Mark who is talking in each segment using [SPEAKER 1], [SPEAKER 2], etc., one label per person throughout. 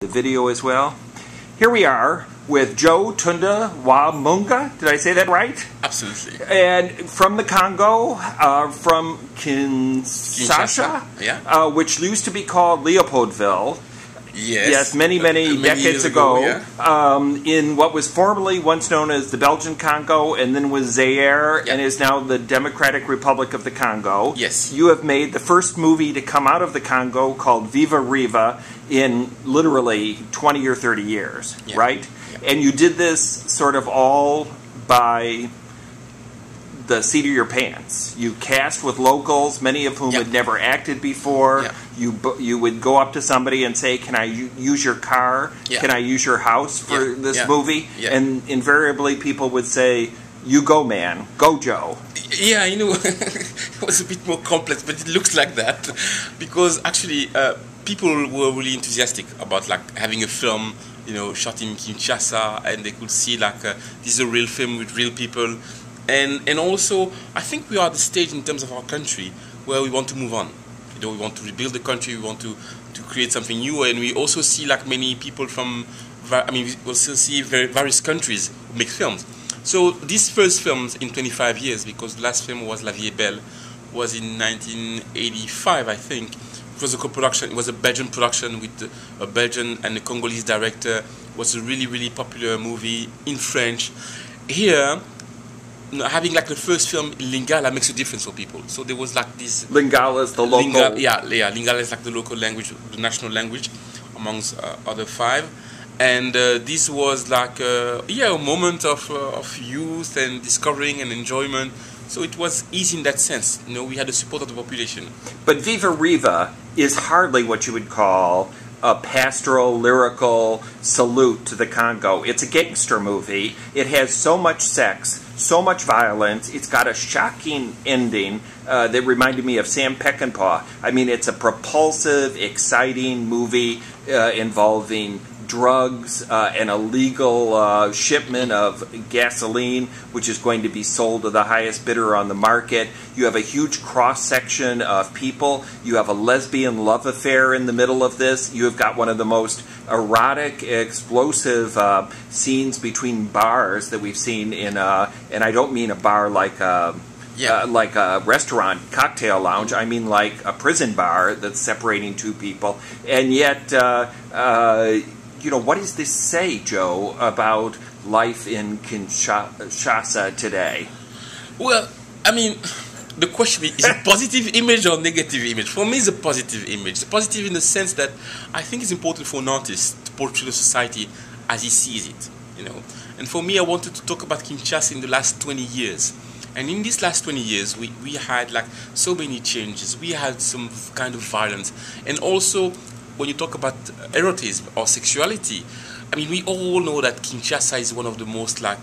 [SPEAKER 1] the video as well. Here we are with Joe Tunda Wamunga. Did I say that right?
[SPEAKER 2] Absolutely.
[SPEAKER 1] And from the Congo, from Kinshasa,
[SPEAKER 2] yeah.
[SPEAKER 1] Which used to be called Leopoldville.
[SPEAKER 2] Yes,
[SPEAKER 1] many decades ago,
[SPEAKER 2] yeah.
[SPEAKER 1] In what was formerly once known as the Belgian Congo, and then was Zaire,
[SPEAKER 2] yeah.
[SPEAKER 1] and is now the Democratic Republic of the Congo.
[SPEAKER 2] Yes.
[SPEAKER 1] You have made the first movie to come out of the Congo called Viva Riva in literally 20 or 30 years,
[SPEAKER 2] yeah.
[SPEAKER 1] right?
[SPEAKER 2] Yeah.
[SPEAKER 1] And you did this sort of all by the seat of your pants. You cast with locals, many of whom
[SPEAKER 2] yeah.
[SPEAKER 1] had never acted before.
[SPEAKER 2] Yeah.
[SPEAKER 1] You would go up to somebody and say, "Can I use your car?
[SPEAKER 2] Yeah.
[SPEAKER 1] Can I use your house for
[SPEAKER 2] yeah.
[SPEAKER 1] this
[SPEAKER 2] yeah.
[SPEAKER 1] movie?"
[SPEAKER 2] Yeah.
[SPEAKER 1] And invariably, people would say, "You go, man. Go, Joe."
[SPEAKER 2] Yeah, you know, it was a bit more complex, but it looks like that because actually, people were really enthusiastic about like having a film, you know, shot in Kinshasa, and they could see like this is a real film with real people. And also, I think we are at the stage in terms of our country where we want to move on. You know, we want to rebuild the country, we want to create something new, and we also see like many people from, we also see various countries who make films. So these first films in 25 years, because the last film was La Vie est Belle, was in 1985, I think. It was a co-production, it was a Belgian production with a Belgian and a Congolese director. It was a really popular movie in French. Here, having like the first film in Lingala makes a difference for people. So there was like this...
[SPEAKER 1] Lingala is the local...
[SPEAKER 2] Lingala is like the local language, the national language, amongst other five. And this was like, a moment of youth and discovering and enjoyment. So it was easy in that sense. You know, we had the support of the population.
[SPEAKER 1] But Viva Riva is hardly what you would call a pastoral, lyrical salute to the Congo. It's a gangster movie. It has so much sex, so much violence. It's got a shocking ending that reminded me of Sam Peckinpah. I mean, it's a propulsive, exciting movie involving drugs, an illegal shipment of gasoline, which is going to be sold to the highest bidder on the market. You have a huge cross-section of people. You have a lesbian love affair in the middle of this. You have got one of the most erotic, explosive scenes between bars that we've seen in, and I don't mean a bar like like a restaurant, cocktail lounge. I mean like a prison bar that's separating two people. And yet, you know, what does this say, Joe, about life in Kinshasa today? Well,
[SPEAKER 2] I mean, the question is it positive image or negative image? For me, it's a positive image. It's positive in the sense that I think it's important for an artist to portray the society as he sees it, you know. And for me, I wanted to talk about Kinshasa in the last 20 years. And in these last 20 years, we had like so many changes. We had some kind of violence. And also, when you talk about erotism or sexuality, I mean, we all know that Kinshasa is one of the most, like,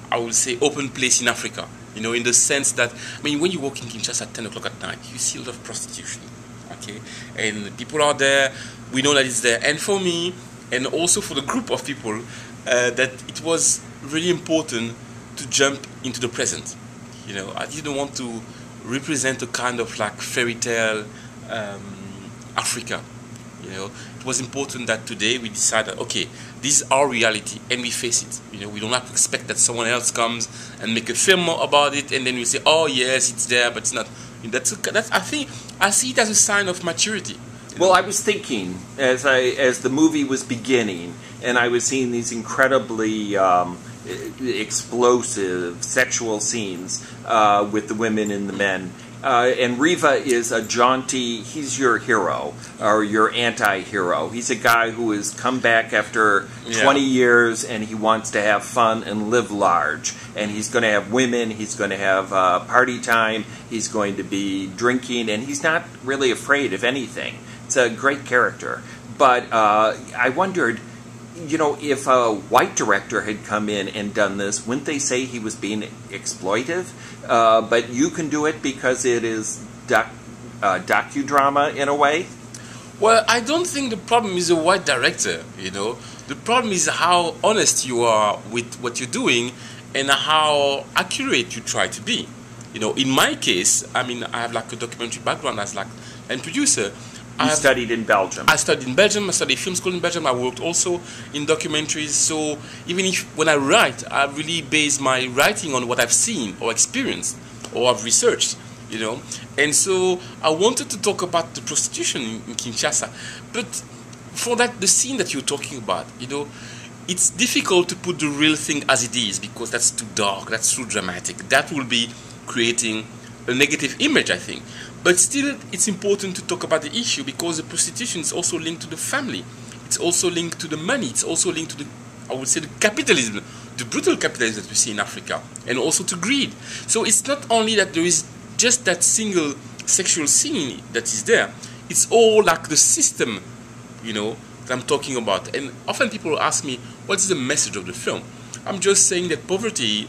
[SPEAKER 2] I would say, open place in Africa. You know, in the sense that, I mean, when you walk in Kinshasa at 10 o'clock at night, you see a lot of prostitution, okay? And people are there, we know that it's there. And for me, and also for the group of people, that it was really important to jump into the present. You know, I didn't want to represent a kind of, like, fairy tale Africa. You know, it was important that today we decided, okay, this is our reality, and we face it. You know, we don't have to expect that someone else comes and make a film about it, and then we say, oh yes, it's there, but it's not. That's I think I see it as a sign of maturity.
[SPEAKER 1] Well, I was thinking as the movie was beginning, and I was seeing these incredibly explosive sexual scenes with the women and the men. And Riva is a jaunty, he's your hero, or your anti-hero. He's a guy who has come back after 20 years, and he wants to have fun and live large. And he's going to have women, he's going to have party time, he's going to be drinking, and he's not really afraid of anything. It's a great character. But I wondered, you know, if a white director had come in and done this, wouldn't they say he was being exploitive? But you can do it because it is docudrama in a way?
[SPEAKER 2] Well, I don't think the problem is a white director, you know. The problem is how honest you are with what you're doing and how accurate you try to be. You know, in my case, I mean, I have like a documentary background as like a producer,
[SPEAKER 1] You studied in Belgium.
[SPEAKER 2] I studied in Belgium. I studied film school in Belgium. I worked also in documentaries. So even if when I write, I really base my writing on what I've seen or experienced or I've researched, you know. And so I wanted to talk about the prostitution in Kinshasa. But for that, the scene that you're talking about, you know, it's difficult to put the real thing as it is because that's too dark, that's too dramatic. That will be creating a negative image, I think. But still, it's important to talk about the issue because the prostitution is also linked to the family. It's also linked to the money. It's also linked to the, I would say, the capitalism, the brutal capitalism that we see in Africa, and also to greed. So it's not only that there is just that single sexual scene that is there. It's all like the system, you know, that I'm talking about. And often people ask me, what's the message of the film? I'm just saying that poverty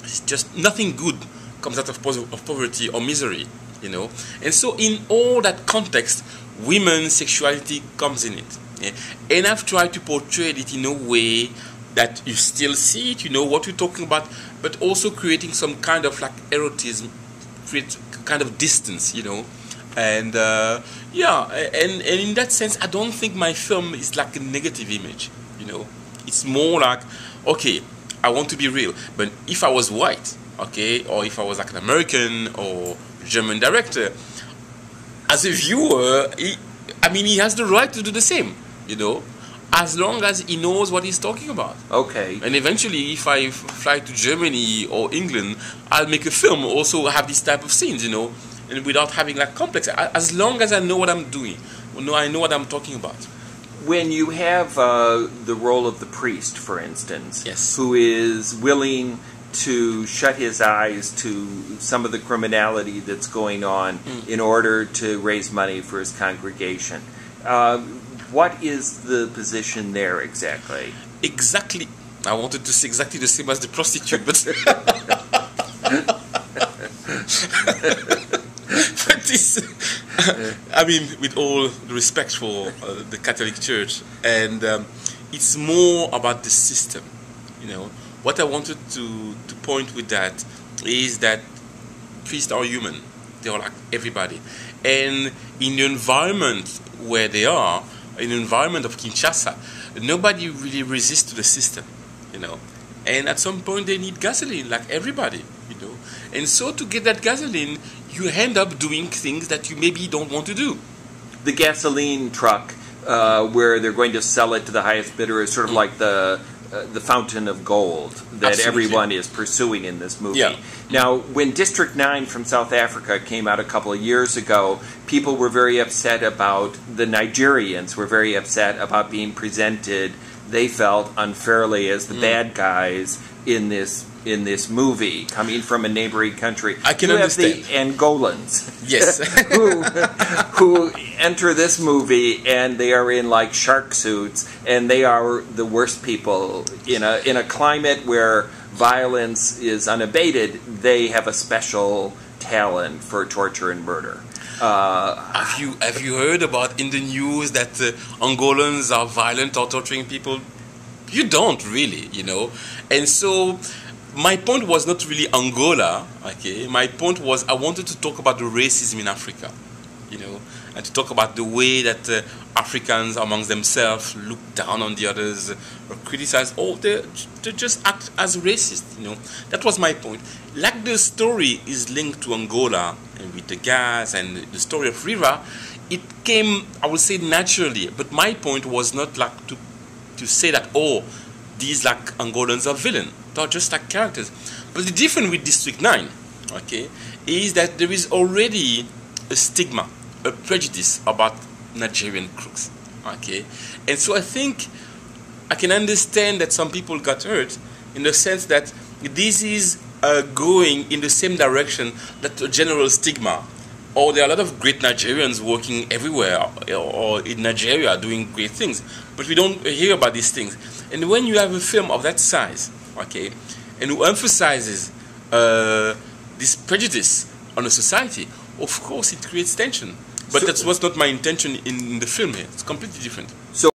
[SPEAKER 2] is just nothing good comes out of poverty or misery, you know. And so in all that context, women's sexuality comes in it. Yeah? And I've tried to portray it in a way that you still see it, you know what we're talking about, but also creating some kind of like erotism, create kind of distance, you know. And yeah, and in that sense, I don't think my film is like a negative image, you know. It's more like, okay, I want to be real, but if I was white, okay, or if I was like an American or German director, as a viewer, he has the right to do the same, you know, as long as he knows what he's talking about.
[SPEAKER 1] Okay.
[SPEAKER 2] And eventually, if I fly to Germany or England, I'll make a film also have this type of scenes, you know, and without having like complex, as long as I know what I'm doing, I know what I'm talking about.
[SPEAKER 1] When you have the role of the priest, for instance,
[SPEAKER 2] yes,
[SPEAKER 1] who is willing to shut his eyes to some of the criminality that's going on in order to raise money for his congregation, what is the position there exactly?
[SPEAKER 2] Exactly. I wanted to say exactly the same as the prostitute, but but this, I mean, with all the respect for the Catholic Church, and it's more about the system, you know. What I wanted to point with that is that priests are human. They are like everybody. And in the environment where they are, in the environment of Kinshasa, nobody really resists to the system, you know. And at some point they need gasoline, like everybody, you know. And so to get that gasoline, you end up doing things that you maybe don't want to do.
[SPEAKER 1] The gasoline truck, where they're going to sell it to the highest bidder, is sort of like the fountain of gold that
[SPEAKER 2] Absolutely.
[SPEAKER 1] Everyone is pursuing in this movie.
[SPEAKER 2] Yeah.
[SPEAKER 1] Now, when District 9 from South Africa came out a couple of years ago, people were very upset about, the Nigerians were very upset about being presented, they felt, unfairly as the bad guys in this movie, coming from a neighboring country.
[SPEAKER 2] I can
[SPEAKER 1] you
[SPEAKER 2] understand.
[SPEAKER 1] have the Angolans,
[SPEAKER 2] Yes.
[SPEAKER 1] who enter this movie and they are in like shark suits, and they are the worst people in a climate where violence is unabated. They have a special talent for torture and murder.
[SPEAKER 2] Have you heard about in the news that Angolans are violent or torturing people? You don't really, you know. And so my point was not really Angola, okay? My point was I wanted to talk about the racism in Africa, you know, and to talk about the way that Africans amongst themselves look down on the others or criticize, or they just act as racist, you know. That was my point. Like the story is linked to Angola and with the gas and the story of Riva, it came, I would say, naturally. But my point was not like to say that, oh, these like Angolans are villains. They're just like characters. But the difference with District 9, okay, is that there is already a stigma, a prejudice about Nigerian crooks, okay? And so I think I can understand that some people got hurt in the sense that this is going in the same direction that a general stigma, or there are a lot of great Nigerians working everywhere or in Nigeria doing great things, but we don't hear about these things. And when you have a film of that size, okay, and who emphasizes this prejudice on a society, of course it creates tension. But that was not my intention in the film here. It's completely different.